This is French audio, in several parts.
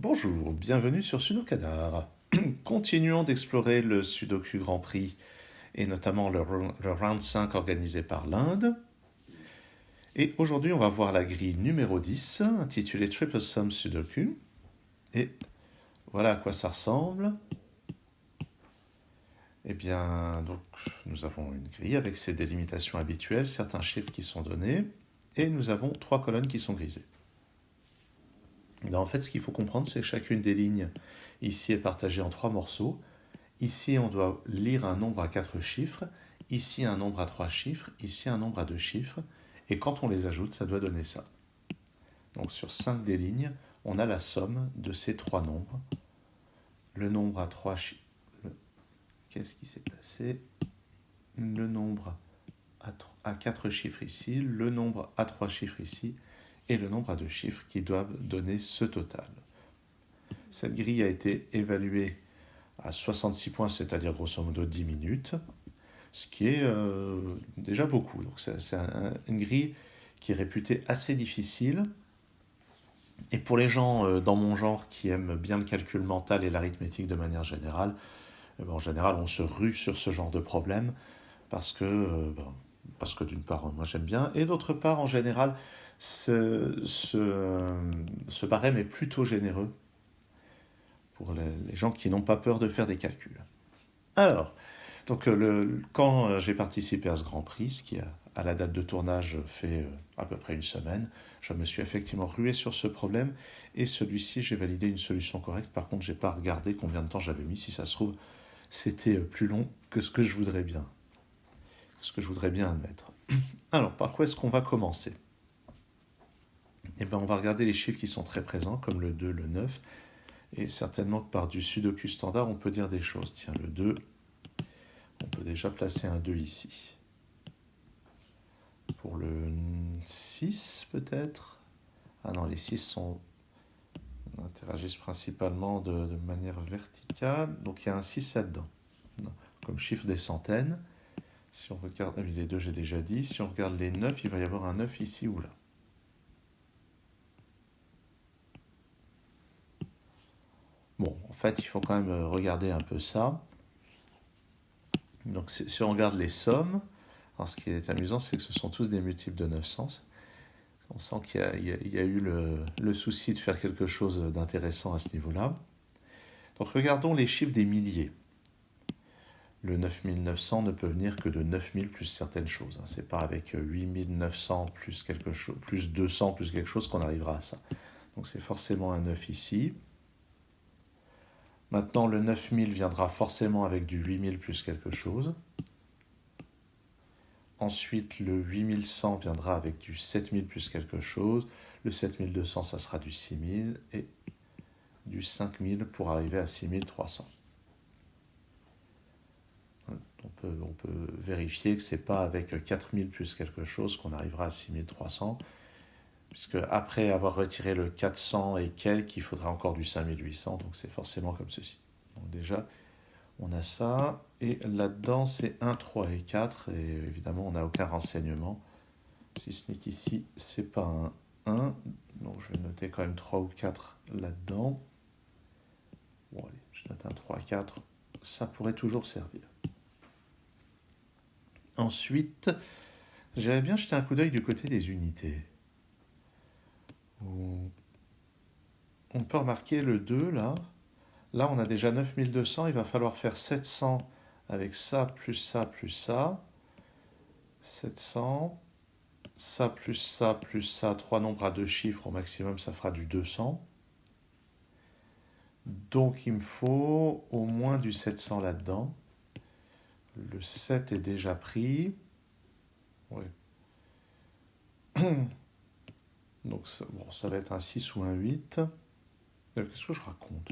Bonjour, bienvenue sur Sudocadar. Continuons d'explorer le Sudoku Grand Prix et notamment le Round 5 organisé par l'Inde. Et aujourd'hui, on va voir la grille numéro 10 intitulée Triple Sum Sudoku. Et voilà à quoi ça ressemble. Eh bien, donc, nous avons une grille avec ses délimitations habituelles, certains chiffres qui sont donnés, et nous avons 3 colonnes qui sont grisées. En fait, ce qu'il faut comprendre, c'est que chacune des lignes ici est partagée en 3 morceaux. Ici, on doit lire un nombre à 4 chiffres, ici un nombre à 3 chiffres, ici un nombre à 2 chiffres, et quand on les ajoute, ça doit donner ça. Donc sur 5 des lignes, on a la somme de ces 3 nombres. Le nombre à 3 chiffres. Qu'est-ce qui s'est passé? Le nombre à 4 chiffres ici, le nombre à 3 chiffres ici, et le nombre à 2 chiffres qui doivent donner ce total. Cette grille a été évaluée à 66 points, c'est-à-dire grosso modo 10 minutes, ce qui est déjà beaucoup. Donc c'est une grille qui est réputée assez difficile. Et pour les gens dans mon genre qui aiment bien le calcul mental et l'arithmétique de manière générale, en général on se rue sur ce genre de problème parce que d'une part moi j'aime bien, et d'autre part en général ce barème est plutôt généreux pour les gens qui n'ont pas peur de faire des calculs. Alors, donc quand j'ai participé à ce Grand Prix, ce qui à la date de tournage fait à peu près une semaine, je me suis effectivement rué sur ce problème, et celui-ci j'ai validé une solution correcte. Par contre, j'ai pas regardé combien de temps j'avais mis. Si ça se trouve, c'était plus long que ce que je voudrais bien, admettre. Alors, par quoi est-ce qu'on va commencer? Eh bien, on va regarder les chiffres qui sont très présents, comme le 2, le 9, et certainement que par du Sudoku standard, on peut dire des choses. Tiens, le 2, on peut déjà placer un 2 ici. Pour le 6, peut-être? Ah non, les 6 interagissent principalement de manière verticale, donc il y a un 6 là-dedans, comme chiffre des centaines. Si on regarde, les 2 j'ai déjà dit, si on regarde les 9, il va y avoir un 9 ici ou là. Bon, en fait, il faut quand même regarder un peu ça. Donc, si on regarde les sommes, alors ce qui est amusant, c'est que ce sont tous des multiples de 900. On sent qu'il y a eu le souci de faire quelque chose d'intéressant à ce niveau-là. Donc, regardons les chiffres des milliers. Le 9900 ne peut venir que de 9000 plus certaines choses. C'est pas avec 8900 plus quelque chose, plus 200 plus quelque chose qu'on arrivera à ça. Donc, c'est forcément un 9 ici. Maintenant, le 9000 viendra forcément avec du 8000 plus quelque chose. Ensuite, le 8100 viendra avec du 7000 plus quelque chose. Le 7200, ça sera du 6000. Et du 5000 pour arriver à 6300. On peut vérifier que ce n'est pas avec 4000 plus quelque chose qu'on arrivera à 6300. Puisque après avoir retiré le 400 et quelques, il faudra encore du 5800, donc c'est forcément comme ceci. Donc déjà, on a ça, et là-dedans c'est 1, 3 et 4, et évidemment on n'a aucun renseignement, si ce n'est qu'ici c'est pas un 1, donc je vais noter quand même 3 ou 4 là-dedans. Bon allez, je note un 3, 4, ça pourrait toujours servir. Ensuite, j'aimerais bien jeter un coup d'œil du côté des unités. On peut remarquer le 2 là. Là, on a déjà 9200. Il va falloir faire 700 avec ça, plus ça, plus ça. 700. Ça, plus ça, plus ça. 3 nombres à 2 chiffres. Au maximum, ça fera du 200. Donc, il me faut au moins du 700 là-dedans. Le 7 est déjà pris. Oui. Donc, ça va être un 6 ou un 8. Qu'est-ce que je raconte?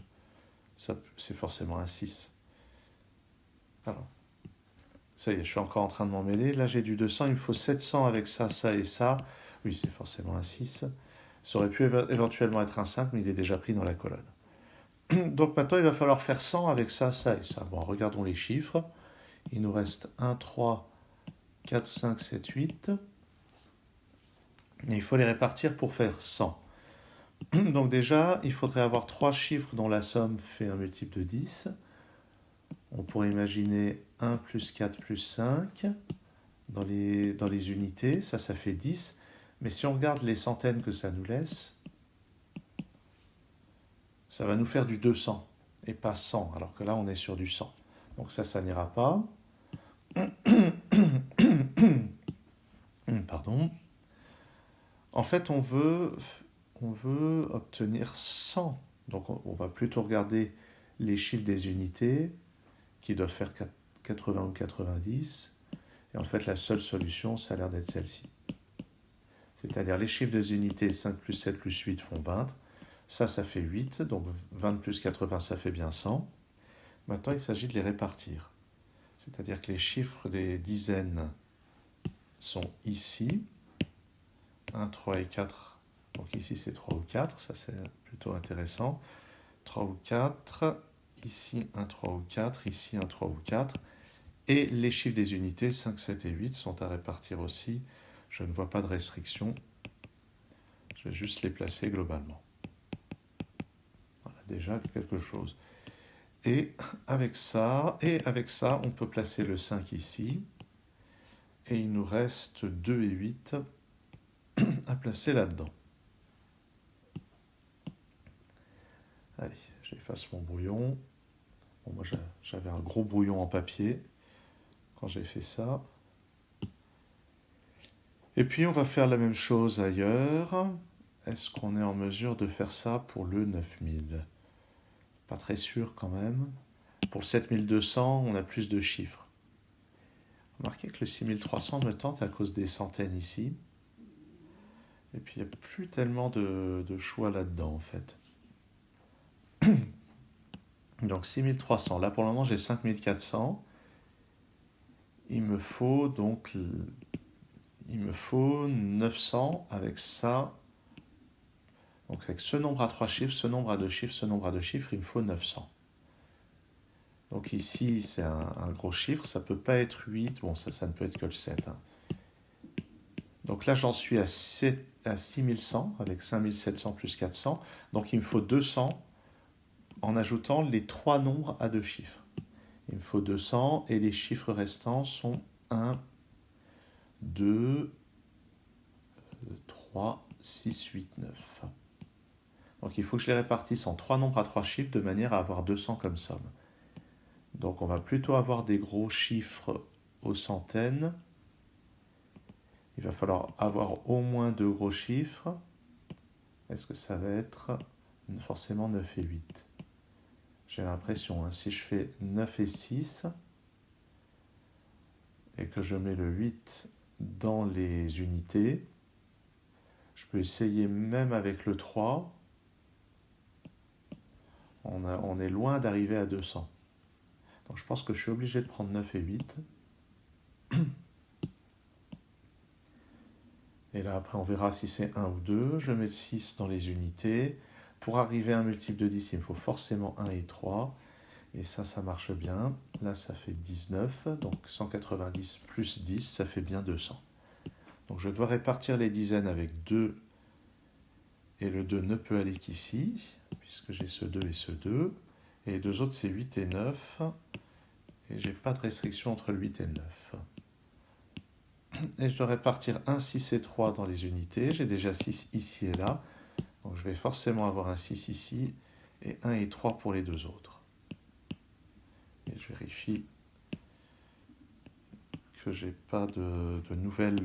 Ça, c'est forcément un 6. Alors, ça y est, je suis encore en train de m'en mêler. Là, j'ai du 200, il me faut 700 avec ça, ça et ça. Oui, c'est forcément un 6. Ça aurait pu éventuellement être un 5, mais il est déjà pris dans la colonne. Donc maintenant, il va falloir faire 100 avec ça, ça et ça. Bon, regardons les chiffres. Il nous reste 1, 3, 4, 5, 7, 8. Et il faut les répartir pour faire 100. Donc déjà, il faudrait avoir trois chiffres dont la somme fait un multiple de 10. On pourrait imaginer 1 plus 4 plus 5 dans les unités, ça fait 10. Mais si on regarde les centaines que ça nous laisse, ça va nous faire du 200 et pas 100, alors que là on est sur du 100. Donc ça n'ira pas. Pardon. En fait, on veut obtenir 100. Donc on va plutôt regarder les chiffres des unités qui doivent faire 80 ou 90. Et en fait, la seule solution, ça a l'air d'être celle-ci. C'est-à-dire les chiffres des unités, 5 plus 7 plus 8 font 20. Ça fait 8. Donc 20 plus 80, ça fait bien 100. Maintenant, il s'agit de les répartir. C'est-à-dire que les chiffres des dizaines sont ici. 1, 3 et 4. Donc ici, c'est 3 ou 4. Ça, c'est plutôt intéressant. 3 ou 4. Ici, 1, 3 ou 4. Ici, 1, 3 ou 4. Et les chiffres des unités, 5, 7 et 8, sont à répartir aussi. Je ne vois pas de restriction. Je vais juste les placer globalement. Voilà, déjà quelque chose. Et avec ça, on peut placer le 5 ici. Et il nous reste 2 et 8 à placer là-dedans. Allez, j'efface mon brouillon. Bon, moi, j'avais un gros brouillon en papier quand j'ai fait ça. Et puis, on va faire la même chose ailleurs. Est-ce qu'on est en mesure de faire ça pour le 9000 ? Pas très sûr quand même. Pour le 7200, on a plus de chiffres. Remarquez que le 6300 me tente à cause des centaines ici. Et puis, il n'y a plus tellement de choix là-dedans, en fait. Donc, 6300. Là, pour le moment, j'ai 5400. Il me faut 900 avec ça. Donc, avec ce nombre à 3 chiffres, ce nombre à 2 chiffres, ce nombre à 2 chiffres, il me faut 900. Donc ici, c'est un gros chiffre. Ça ne peut pas être 8. Bon, ça ne peut être que le 7. Hein. Donc là, j'en suis à 6100 avec 5700 plus 400. Donc il me faut 200 en ajoutant les 3 nombres à 2 chiffres. Il me faut 200 et les chiffres restants sont 1, 2, 3, 6, 8, 9. Donc il faut que je les répartisse en 3 nombres à 3 chiffres de manière à avoir 200 comme somme. Donc on va plutôt avoir des gros chiffres aux centaines. Il va falloir avoir au moins 2 gros chiffres. Est-ce que ça va être forcément 9 et 8 ? J'ai l'impression, hein, si je fais 9 et 6 et que je mets le 8 dans les unités, je peux essayer même avec le 3. On est loin d'arriver à 200. Donc je pense que je suis obligé de prendre 9 et 8. Et là, après, on verra si c'est 1 ou 2. Je mets le 6 dans les unités. Pour arriver à un multiple de 10, il me faut forcément 1 et 3. Et ça marche bien. Là, ça fait 19. Donc 190 plus 10, ça fait bien 200. Donc je dois répartir les dizaines avec 2. Et le 2 ne peut aller qu'ici, puisque j'ai ce 2 et ce 2. Et les deux autres, c'est 8 et 9. Et j'ai pas de restriction entre le 8 et le 9. Et je dois répartir 1, 6 et 3 dans les unités. J'ai déjà 6 ici et là. Donc je vais forcément avoir un 6 ici et 1 et 3 pour les deux autres. Et je vérifie que j'ai pas de nouvelles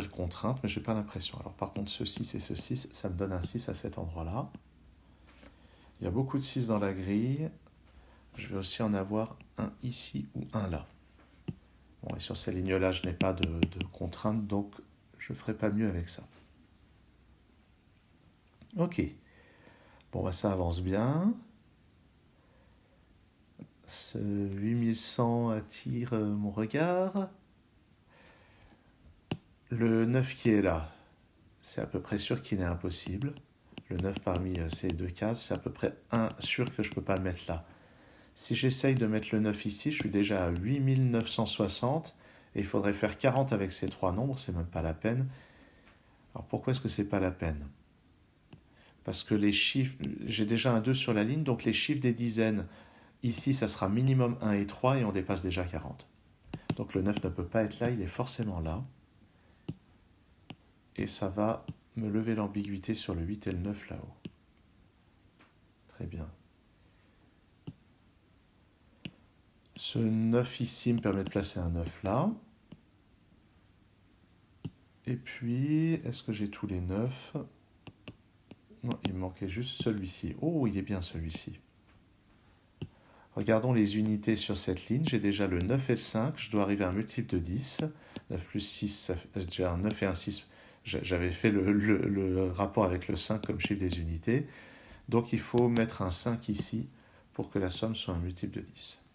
contraintes, mais j'ai pas l'impression. Alors par contre, ce 6 et ce 6, ça me donne un 6 à cet endroit-là. Il y a beaucoup de 6 dans la grille. Je vais aussi en avoir un ici ou un là. Bon, et sur ces lignes-là, je n'ai pas de contraintes, donc je ne ferai pas mieux avec ça. Ok. Bon, bah, ça avance bien. Ce 8100 attire mon regard. Le 9 qui est là, c'est à peu près sûr qu'il est impossible. Le 9 parmi ces deux cases, c'est à peu près sûr que je ne peux pas le mettre là. Si j'essaye de mettre le 9 ici, je suis déjà à 8960 et il faudrait faire 40 avec ces trois nombres, c'est même pas la peine. Alors pourquoi est-ce que c'est pas la peine? Parce que les chiffres, j'ai déjà un 2 sur la ligne, donc les chiffres des dizaines, ici ça sera minimum 1 et 3 et on dépasse déjà 40. Donc le 9 ne peut pas être là, il est forcément là. Et ça va me lever l'ambiguïté sur le 8 et le 9 là-haut. Très bien. Ce 9 ici me permet de placer un 9 là. Et puis, est-ce que j'ai tous les 9? Non, il me manquait juste celui-ci. Oh, il est bien celui-ci. Regardons les unités sur cette ligne. J'ai déjà le 9 et le 5. Je dois arriver à un multiple de 10. 9 plus 6, ça fait déjà un 9 et un 6. J'avais fait le rapport avec le 5 comme chiffre des unités. Donc il faut mettre un 5 ici pour que la somme soit un multiple de 10.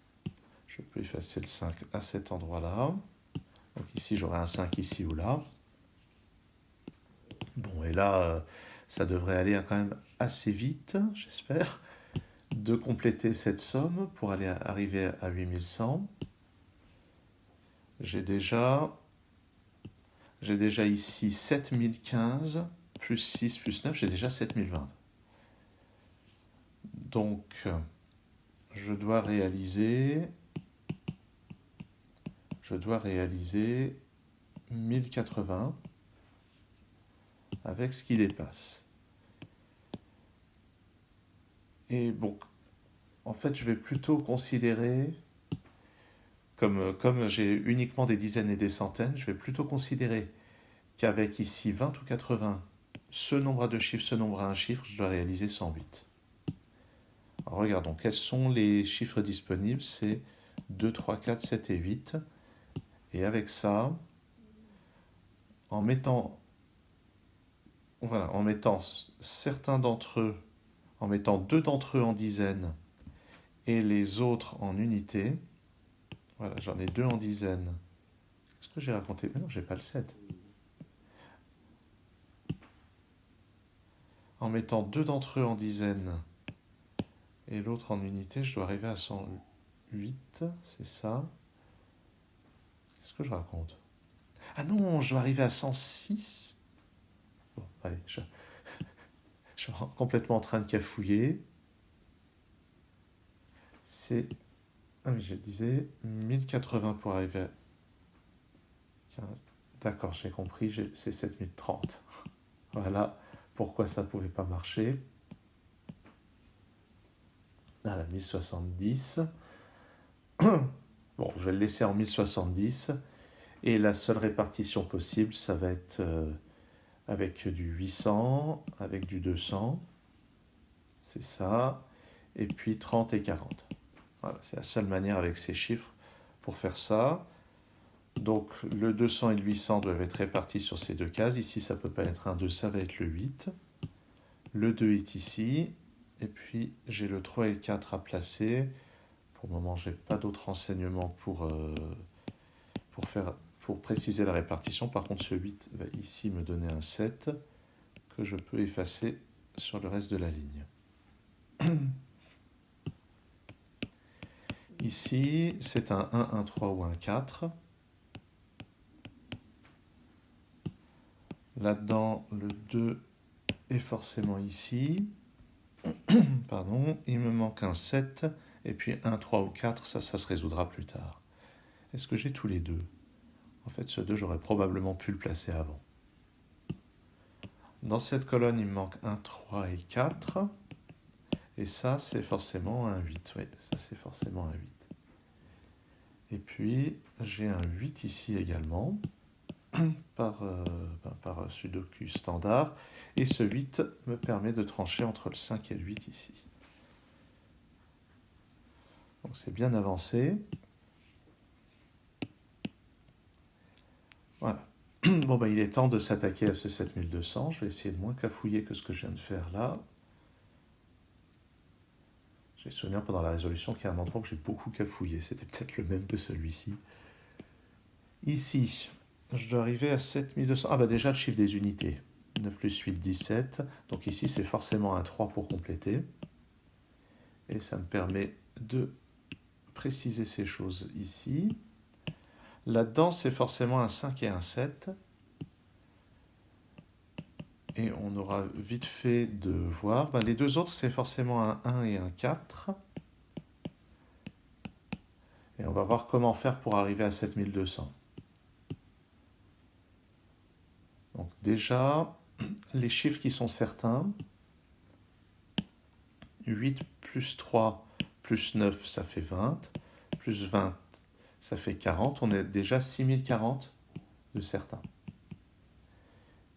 Je peux effacer le 5 à cet endroit-là. Donc ici, j'aurai un 5 ici ou là. Bon, et là, ça devrait aller quand même assez vite, j'espère, de compléter cette somme pour arriver à 8100. J'ai déjà ici 7015, plus 6, plus 9, j'ai déjà 7020. Donc, je dois réaliser 1080 avec ce qui dépasse. Et bon, en fait, je vais plutôt considérer, comme j'ai uniquement des dizaines et des centaines, je vais plutôt considérer qu'avec ici 20 ou 80, ce nombre à deux chiffres, ce nombre à un chiffre, je dois réaliser 108. Alors, regardons, quels sont les chiffres disponibles? C'est 2, 3, 4, 7 et 8. Et avec ça, en mettant certains d'entre eux, en mettant deux d'entre eux en dizaines et les autres en unités, voilà, j'en ai deux en dizaines. Est-ce que j'ai raconté? Mais non, j'ai pas le 7. En mettant deux d'entre eux en dizaines et l'autre en unité, je dois arriver à 108, c'est ça. Qu'est-ce que je raconte? Ah non, je dois arriver à 106. Bon, allez, je suis complètement en train de cafouiller. C'est... Ah oui, je disais 1080 pour arriver à... D'accord, j'ai compris, c'est 7030. Voilà pourquoi ça ne pouvait pas marcher. À la 1070. Bon, je vais le laisser en 1070. Et la seule répartition possible, ça va être avec du 800, avec du 200. C'est ça. Et puis 30 et 40. Voilà, c'est la seule manière avec ces chiffres pour faire ça. Donc le 200 et le 800 doivent être répartis sur ces deux cases. Ici, ça ne peut pas être un 2, ça va être le 8. Le 2 est ici. Et puis j'ai le 3 et le 4 à placer. Pour le moment, je n'ai pas d'autres renseignements pour préciser la répartition. Par contre, ce 8 va ici me donner un 7 que je peux effacer sur le reste de la ligne. Ici, c'est un 1, un 3 ou un 4. Là-dedans, le 2 est forcément ici. Pardon, il me manque un 7, et puis un 3 ou 4, ça se résoudra plus tard. Est-ce que j'ai tous les deux? En fait, ce 2, j'aurais probablement pu le placer avant. Dans cette colonne, il me manque un 3 et 4. Et ça, c'est forcément un 8. Oui, ça, c'est forcément un 8. Et puis, j'ai un 8 ici également, par Sudoku standard. Et ce 8 me permet de trancher entre le 5 et le 8 ici. Donc, c'est bien avancé. Voilà. Bon, il est temps de s'attaquer à ce 7200. Je vais essayer de moins cafouiller que ce que je viens de faire là. J'ai souvenir pendant la résolution qu'il y a un endroit que j'ai beaucoup cafouillé. C'était peut-être le même que celui-ci. Ici, je dois arriver à 7200. Ah déjà le chiffre des unités. 9 plus 8, 17. Donc ici, c'est forcément un 3 pour compléter. Et ça me permet de préciser ces choses ici. Là-dedans, c'est forcément un 5 et un 7. Et on aura vite fait de voir. Les deux autres, c'est forcément un 1 et un 4. Et on va voir comment faire pour arriver à 7200. Donc déjà, les chiffres qui sont certains. 8 plus 3 plus 9, ça fait 20. Plus 20, ça fait 40. On est déjà 6040 de certains.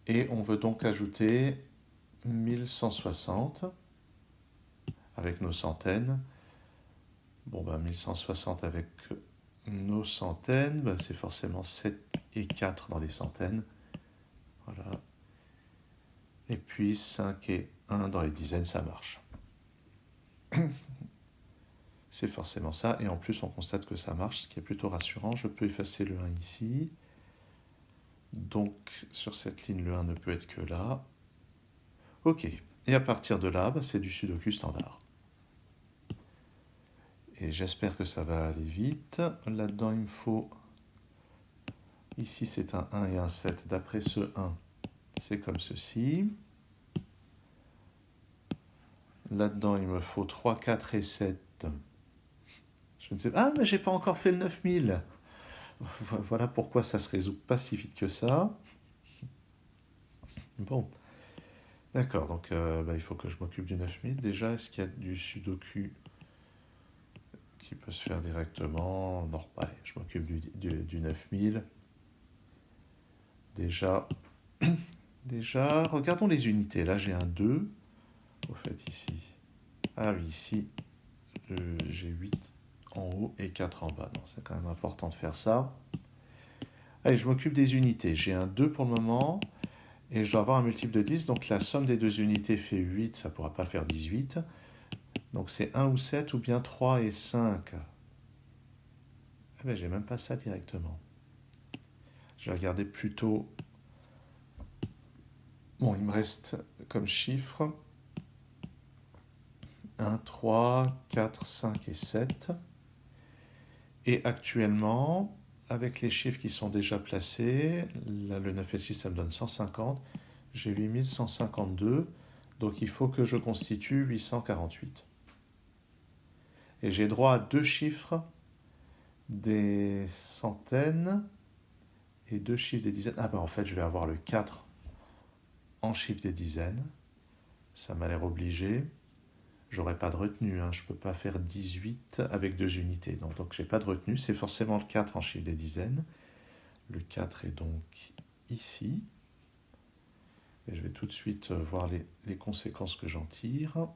Et on veut donc ajouter 1160 avec nos centaines. 1160 avec nos centaines, c'est forcément 7 et 4 dans les centaines. Voilà. Et puis 5 et 1 dans les dizaines, ça marche. C'est forcément ça. Et en plus, on constate que ça marche, ce qui est plutôt rassurant. Je peux effacer le 1 ici. Donc, sur cette ligne, le 1 ne peut être que là. OK. Et à partir de là, c'est du Sudoku standard. Et j'espère que ça va aller vite. Là-dedans, il me faut... Ici, c'est un 1 et un 7. D'après ce 1, c'est comme ceci. Là-dedans, il me faut 3, 4 et 7. Je ne sais pas. Ah, mais j'ai pas encore fait le 9000. Voilà pourquoi ça se résout pas si vite que ça. Bon. D'accord, donc il faut que je m'occupe du 9000. Déjà, est-ce qu'il y a du Sudoku qui peut se faire directement? Non, allez, je m'occupe du 9000. Déjà, regardons les unités. Là, j'ai un 2. Au fait, ici. Ah oui, ici, j'ai 8 en haut et 4 en bas. Non, c'est quand même important de faire ça. Allez, je m'occupe des unités. J'ai un 2 pour le moment. Et je dois avoir un multiple de 10. Donc la somme des deux unités fait 8. Ça ne pourra pas faire 18. Donc c'est 1 ou 7 ou bien 3 et 5. Ah ben, j'ai même pas ça directement. Je vais regarder plutôt. Bon, il me reste comme chiffre 1, 3, 4, 5 et 7. Et actuellement, avec les chiffres qui sont déjà placés, là, le 9 et le 6, ça me donne 150. J'ai 8152. Donc il faut que je constitue 848. Et j'ai droit à deux chiffres des centaines et deux chiffres des dizaines. Ah ben en fait, je vais avoir le 4 en chiffre des dizaines. Ça m'a l'air obligé. J'aurais pas de retenue, hein. Je ne peux pas faire 18 avec deux unités. Donc je n'ai pas de retenue. C'est forcément le 4 en chiffre des dizaines. Le 4 est donc ici. Et je vais tout de suite voir les conséquences que j'en tire.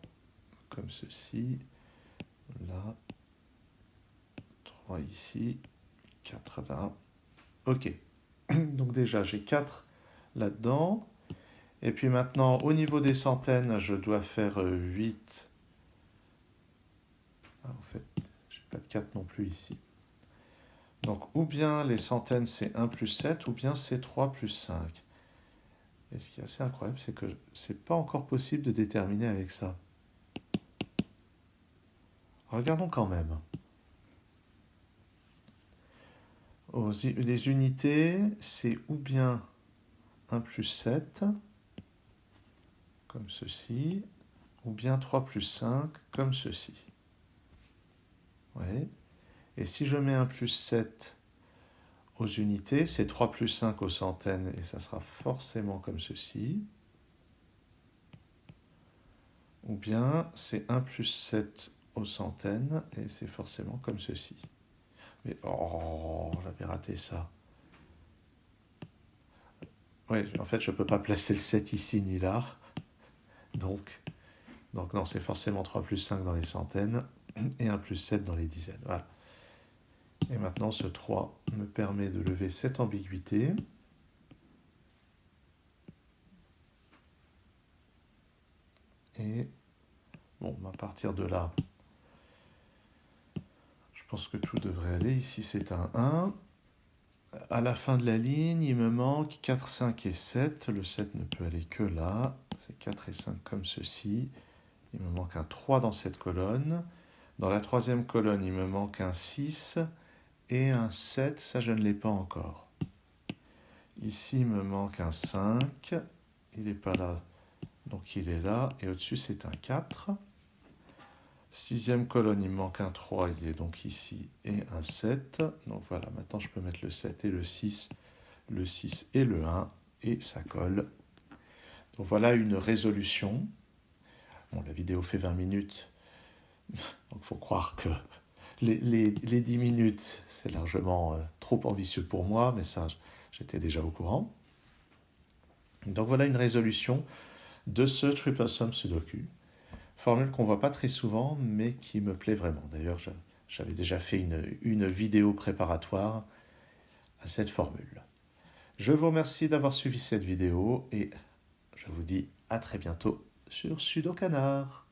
Comme ceci. Là. 3 ici. 4 là. OK. Donc déjà, j'ai 4 là-dedans. Et puis maintenant, au niveau des centaines, je dois faire 8. Ah, en fait, je n'ai pas de 4 non plus ici. Donc, ou bien les centaines, c'est 1 plus 7, ou bien c'est 3 plus 5. Et ce qui est assez incroyable, c'est que ce n'est pas encore possible de déterminer avec ça. Regardons quand même. Les unités, c'est ou bien 1 plus 7, comme ceci, ou bien 3 plus 5, comme ceci. Ouais. Et si je mets 1 plus 7 aux unités, c'est 3 plus 5 aux centaines, et ça sera forcément comme ceci. Ou bien c'est 1 plus 7 aux centaines, et c'est forcément comme ceci. Mais oh, j'avais raté ça. Oui, en fait, je ne peux pas placer le 7 ici ni là. Donc non, c'est forcément 3 plus 5 dans les centaines, et 1 plus 7 dans les dizaines. Voilà. Et maintenant, ce 3 me permet de lever cette ambiguïté. Et bon, à partir de là, je pense que tout devrait aller. Ici, c'est un 1. À la fin de la ligne, il me manque 4, 5 et 7. Le 7 ne peut aller que là. C'est 4 et 5 comme ceci. Il me manque un 3 dans cette colonne. Dans la troisième colonne, il me manque un 6 et un 7. Ça, je ne l'ai pas encore. Ici, il me manque un 5 il n'est pas là, donc il est là, et au-dessus c'est un 4. Sixième colonne, il me manque un 3, il est donc ici, et un 7. Donc voilà, maintenant je peux mettre le 7 et le 6 et le 1, et ça colle. Donc voilà une résolution. Bon, la vidéo fait 20 minutes, donc il faut croire que les 10 minutes, c'est largement trop ambitieux pour moi, mais ça, j'étais déjà au courant. Donc voilà une résolution de ce triple sum sudoku. Formule qu'on ne voit pas très souvent, mais qui me plaît vraiment. D'ailleurs, j'avais déjà fait une vidéo préparatoire à cette formule. Je vous remercie d'avoir suivi cette vidéo et je vous dis à très bientôt sur Sudocanard.